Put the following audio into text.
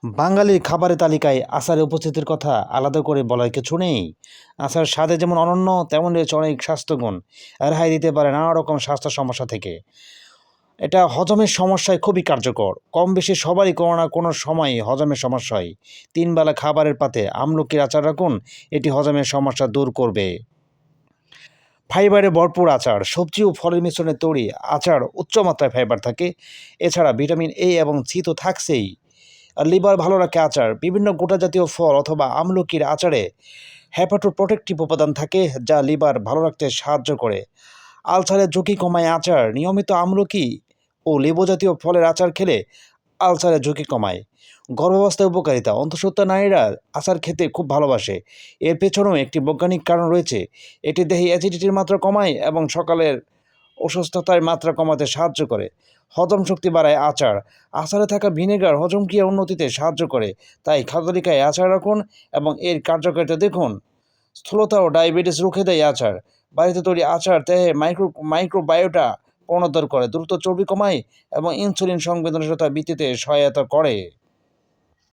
বাঙালির খাবারের তালিকায় আচারের উপস্থিতির কথা আলাদা করে বলার কিছু নেই। আচার স্বাদে যেমন অনন্য, তেমন রয়েছে অনেক স্বাস্থ্যগুণ। রেহাই দিতে পারে নানা রকম স্বাস্থ্য সমস্যা থেকে। এটা হজমের সমস্যায় খুবই কার্যকর। কম বেশি সবারই কোনো না কোনো সময় হজমের সমস্যা হয়। ৩ বেলা খাবারের পাতে আমলকির আচার রাখুন, এটি হজমের সমস্যা দূর করবে। ফাইবারে ভরপুর আচার, সবজি ও ফলের মিশ্রণে তৈরি আচার উচ্চ মাত্রায় ফাইবার থাকে। এছাড়া ভিটামিন এ এবং সি তো থাকছেই। আর লিভার ভালো রাখে আচার। বিভিন্ন গোটা জাতীয় ফল অথবা আমলকির আচারে হ্যাপাটোপ্রোটেক্টিভ উপাদান থাকে, যা লিভার ভালো রাখতে সাহায্য করে। আলসারের ঝুঁকি কমায় আচার। নিয়মিত আমলকি ও লেবু জাতীয় ফলের আচার খেলে আলসারের ঝুঁকি কমায়। গর্ভাবস্থায় উপকারিতা, অন্তঃসত্ত্বা নারীরা আচার খেতে খুব ভালোবাসে। এর পেছনেও একটি বৈজ্ঞানিক কারণ রয়েছে। এটি দেহে অ্যাসিডিটির মাত্রা কমায় এবং সকালের অসুস্থতার মাত্রা কমাতে সাহায্য করে। হজম শক্তি বাড়ায় আচার। আচারে থাকা ভিনেগার হজম ক্রিয়া উন্নতিতে সাহায্য করে। তাই খাদ্যতালিকায় আচার রাখুন এবং এর কার্যকারিতা দেখুন। স্থূলতা ও ডায়াবেটিস রুখে দেয় আচার। বাড়িতে তৈরি আচার দেহে মাইক্রোবায়োটা পুনরুদ্ধার করে, দ্রুত চর্বি কমায় এবং ইনসুলিন সংবেদনশীলতা বৃদ্ধিতে সহায়তা করে।